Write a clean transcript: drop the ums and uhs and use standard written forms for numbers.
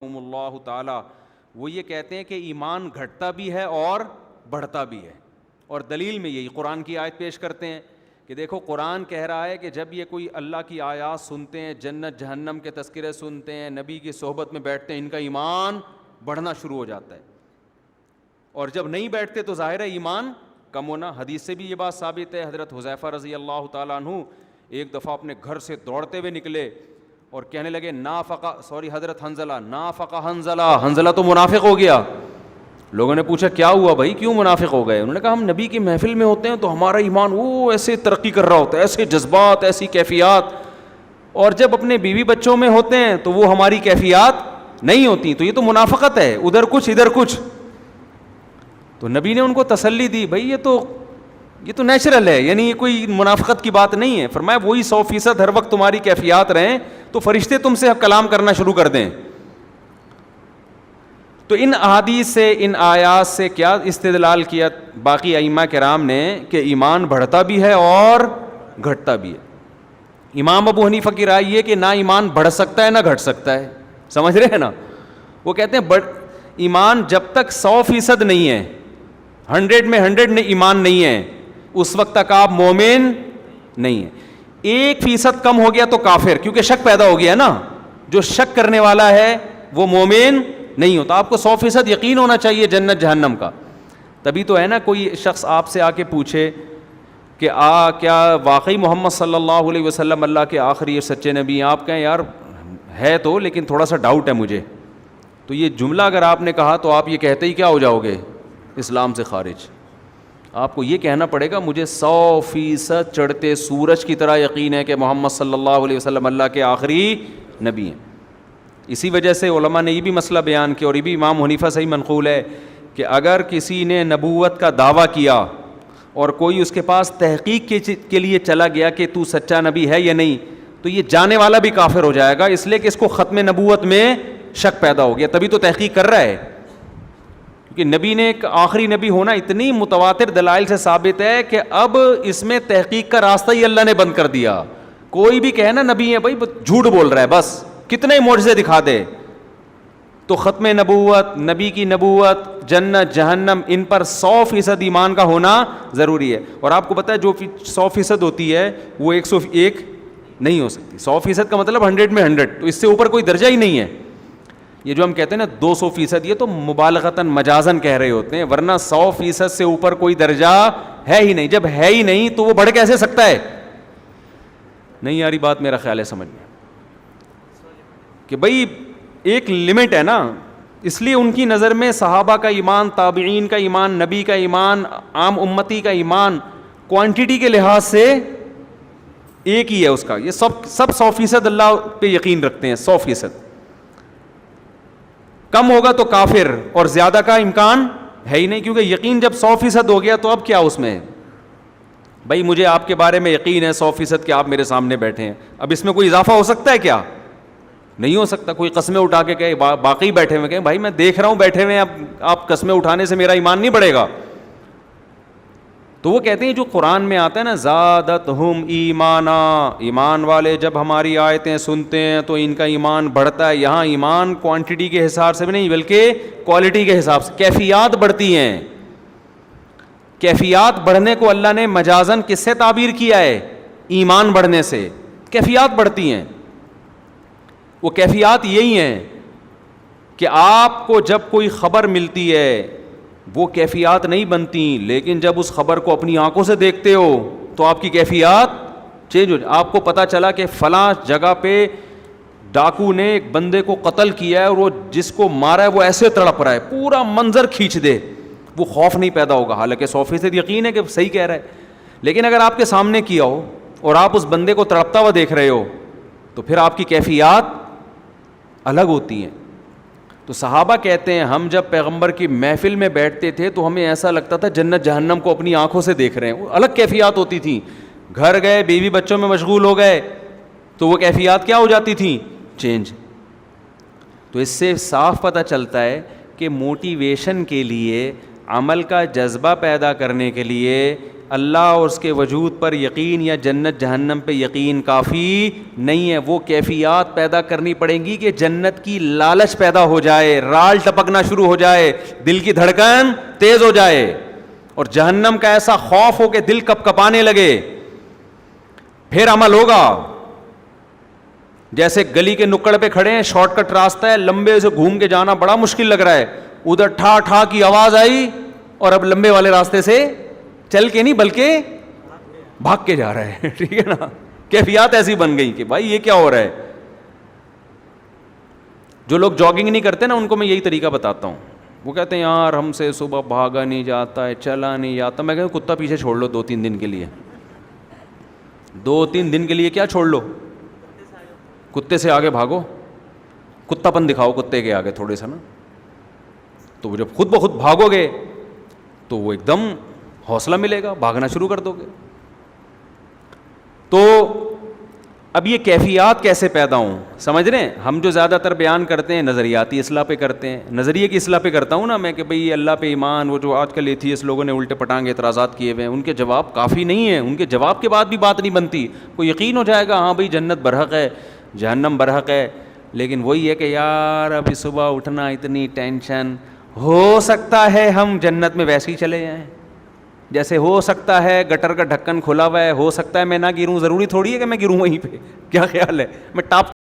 اللہ تعالیٰ وہ یہ کہتے ہیں کہ ایمان گھٹتا بھی ہے اور بڑھتا بھی ہے، اور دلیل میں یہی قرآن کی آیت پیش کرتے ہیں کہ دیکھو قرآن کہہ رہا ہے کہ جب یہ کوئی اللہ کی آیات سنتے ہیں، جنت جہنم کے تذکرے سنتے ہیں، نبی کی صحبت میں بیٹھتے ہیں، ان کا ایمان بڑھنا شروع ہو جاتا ہے، اور جب نہیں بیٹھتے تو ظاہر ہے ایمان کم ہونا۔ حدیث سے بھی یہ بات ثابت ہے، حضرت حذیفہ رضی اللہ تعالیٰ عنہ ایک دفعہ اپنے گھر سے دوڑتے ہوئے نکلے اور کہنے لگے حضرت حنظلہ تو منافق ہو گیا۔ لوگوں نے پوچھا کیا ہوا بھائی، کیوں منافق ہو گئے؟ انہوں نے کہا ہم نبی کی محفل میں ہوتے ہیں تو ہمارا ایمان ایسے ترقی کر رہا ہوتا ہے، ایسے جذبات، ایسی کیفیات، اور جب اپنے بیوی بچوں میں ہوتے ہیں تو وہ ہماری کیفیات نہیں ہوتی، تو یہ تو منافقت ہے، ادھر کچھ ادھر کچھ۔ تو نبی نے ان کو تسلی دی، بھائی یہ تو نیچرل ہے، یعنی یہ کوئی منافقت کی بات نہیں ہے۔ فرمایا وہی 100% ہر وقت تمہاری کیفیات رہیں تو فرشتے تم سے کلام کرنا شروع کر دیں۔ تو ان احادیث سے، ان آیات سے کیا استدلال کیا باقی ائمہ کرام نے کہ ایمان بڑھتا بھی ہے اور گھٹتا بھی ہے۔ امام ابو حنیفہ کی رائے یہ کہ نہ ایمان بڑھ سکتا ہے نہ گھٹ سکتا ہے، سمجھ رہے ہیں نا؟ وہ کہتے ہیں ایمان جب تک 100% نہیں ہے، 100 میں 100 ایمان نہیں ہے، اس وقت تک آپ مومن نہیں ہیں۔ 1% کم ہو گیا تو کافر، کیونکہ شک پیدا ہو گیا نا، جو شک کرنے والا ہے وہ مومن نہیں ہوتا۔ آپ کو 100% یقین ہونا چاہیے جنت جہنم کا، تبھی تو ہے نا کوئی شخص آپ سے آ کے پوچھے کہ کیا واقعی محمد صلی اللہ علیہ وسلم اللہ کے آخری اور سچے نبی ہیں؟ آپ کہیں یار ہے تو، لیکن تھوڑا سا ڈاؤٹ ہے مجھے، تو یہ جملہ اگر آپ نے کہا تو آپ یہ کہتے ہی کیا ہو جاؤ گے؟ اسلام سے خارج۔ آپ کو یہ کہنا پڑے گا مجھے 100% چڑھتے سورج کی طرح یقین ہے کہ محمد صلی اللہ علیہ وسلم اللہ کے آخری نبی ہیں۔ اسی وجہ سے علماء نے یہ بھی مسئلہ بیان کیا، اور یہ بھی امام حنیفہ سے ہی منقول ہے، کہ اگر کسی نے نبوت کا دعویٰ کیا اور کوئی اس کے پاس تحقیق کے لیے چلا گیا کہ تو سچا نبی ہے یا نہیں، تو یہ جانے والا بھی کافر ہو جائے گا، اس لیے کہ اس کو ختم نبوت میں شک پیدا ہو گیا، تبھی تو تحقیق کر رہا ہے۔ کیونکہ نبی نے ایک آخری نبی ہونا اتنی متواتر دلائل سے ثابت ہے کہ اب اس میں تحقیق کا راستہ ہی اللہ نے بند کر دیا۔ کوئی بھی کہے نا نبی ہے، بھائی جھوٹ بول رہا ہے، بس کتنے معجزے دکھا دے۔ تو ختم نبوت، نبی کی نبوت، جنت جہنم، ان پر 100% ایمان کا ہونا ضروری ہے۔ اور آپ کو پتہ ہے جو 100% ہوتی ہے وہ 101 نہیں ہو سکتی۔ 100% کا مطلب 100 میں 100، تو اس سے اوپر کوئی درجہ ہی نہیں ہے۔ یہ جو ہم کہتے ہیں نا 200%، یہ تو مبالغتاً مجازاً کہہ رہے ہوتے ہیں، ورنہ 100% سے اوپر کوئی درجہ ہے ہی نہیں۔ جب ہے ہی نہیں تو وہ بڑھ کیسے سکتا ہے؟ نہیں یاری بات میرا خیال ہے سمجھ میں، کہ بھئی ایک لمٹ ہے نا۔ اس لیے ان کی نظر میں صحابہ کا ایمان، تابعین کا ایمان، نبی کا ایمان، عام امتی کا ایمان کوانٹٹی کے لحاظ سے ایک ہی ہے اس کا۔ یہ سب 100% اللہ پہ یقین رکھتے ہیں، 100%۔ کم ہوگا تو کافر، اور زیادہ کا امکان ہے ہی نہیں، کیونکہ یقین جب 100% ہو گیا تو اب کیا اس میں؟ بھائی مجھے آپ کے بارے میں یقین ہے 100% کہ آپ میرے سامنے بیٹھے ہیں، اب اس میں کوئی اضافہ ہو سکتا ہے کیا؟ نہیں ہو سکتا۔ کوئی قسمیں اٹھا کے کہے باقی بیٹھے ہوئے، کہیں بھائی میں دیکھ رہا ہوں بیٹھے ہوئے، اب آپ قسمیں اٹھانے سے میرا ایمان نہیں بڑھے گا۔ تو وہ کہتے ہیں جو قرآن میں آتا ہے نا زادتہم ایمانا، ایمان والے جب ہماری آیتیں سنتے ہیں تو ان کا ایمان بڑھتا ہے۔ یہاں ایمان کوانٹٹی کے حساب سے بھی نہیں بلکہ کوالٹی کے حساب سے، کیفیات بڑھتی ہیں۔ کیفیات بڑھنے کو اللہ نے مجازن کس سے تعبیر کیا ہے؟ ایمان بڑھنے سے کیفیات بڑھتی ہیں۔ وہ کیفیات یہی ہیں کہ آپ کو جب کوئی خبر ملتی ہے وہ کیفیات نہیں بنتی، لیکن جب اس خبر کو اپنی آنکھوں سے دیکھتے ہو تو آپ کی کیفیات چینج ہو جائے۔ آپ کو پتہ چلا کہ فلاں جگہ پہ ڈاکو نے ایک بندے کو قتل کیا ہے اور وہ جس کو مارا ہے وہ ایسے تڑپ رہا ہے، پورا منظر کھینچ دے، وہ خوف نہیں پیدا ہوگا، حالانکہ 100% یقین ہے کہ صحیح کہہ رہا ہے۔ لیکن اگر آپ کے سامنے کیا ہو اور آپ اس بندے کو تڑپتا ہوا دیکھ رہے ہو تو پھر آپ کی کیفیات الگ ہوتی ہیں۔ تو صحابہ کہتے ہیں ہم جب پیغمبر کی محفل میں بیٹھتے تھے تو ہمیں ایسا لگتا تھا جنت جہنم کو اپنی آنکھوں سے دیکھ رہے ہیں۔ وہ الگ کیفیات ہوتی تھیں۔ گھر گئے، بیوی بچوں میں مشغول ہو گئے تو وہ کیفیات کیا ہو جاتی تھیں؟ چینج۔ تو اس سے صاف پتہ چلتا ہے کہ موٹیویشن کے لیے عمل کا جذبہ پیدا کرنے کے لیے اللہ اور اس کے وجود پر یقین یا جنت جہنم پہ یقین کافی نہیں ہے. وہ کیفیات پیدا کرنی پڑیں گی کہ جنت کی لالچ پیدا ہو جائے, رال ٹپکنا شروع ہو جائے, دل کی دھڑکن تیز ہو جائے, اور جہنم کا ایسا خوف ہو کہ دل کپ کپانے لگے. پھر عمل ہوگا. جیسے گلی کے نکڑ پہ کھڑے ہیں, شارٹ کٹ راستہ ہے, لمبے سے گھوم کے جانا بڑا مشکل لگ رہا ہے, ادھر ٹھا ٹھا کی آواز آئی اور اب لمبے والے راستے سے چل کے نہیں بلکہ بھاگ کے جا رہا ہے. ٹھیک ہے نا, کیفیات ایسی بن گئی کہ بھائی یہ کیا ہو رہا ہے. جو لوگ جاگنگ نہیں کرتے نا, ان کو میں یہی طریقہ بتاتا ہوں. وہ کہتے ہیں یار ہم سے صبح بھاگا نہیں جاتا ہے, چلا نہیں جاتا. میں کہتا ہوں کتا پیچھے چھوڑ لو 2-3 دن کے لیے, 2-3 دن کے لیے کیا چھوڑ لو, کتے سے آگے بھاگو, کتا پن دکھاؤ کتے کے آگے تھوڑے سا نا. تو جب خود بخود بھاگو گے تو وہ ایک دم حوصلہ ملے گا, بھاگنا شروع کر دو گے. تو اب یہ کیفیات کیسے پیدا ہوں, سمجھ رہے ہیں. ہم جو زیادہ تر بیان کرتے ہیں نظریاتی اصلاح پہ کرتے ہیں, نظریے کی اصلاح پہ کرتا ہوں نا میں کہ بھئی اللہ پہ ایمان. وہ جو آج کل ایتھیسٹ لوگوں نے الٹے پٹانگ اعتراضات کیے ہوئے ہیں, ان کے جواب کافی نہیں ہیں. ان کے جواب کے بعد بھی بات نہیں بنتی. کوئی یقین ہو جائے گا ہاں بھئی جنت برحق ہے, جہنم برحق ہے, لیکن وہی ہے کہ یار ابھی صبح اٹھنا اتنی ٹینشن, ہو سکتا ہے ہم جنت میں ویسے ہی چلے جائیں. جیسے ہو سکتا ہے گٹر کا ڈھکن کھلا ہوا ہے, ہو سکتا ہے میں نہ گروں, ضروری تھوڑی ہے کہ میں گروں وہیں پہ. کیا خیال ہے, میں ٹاپ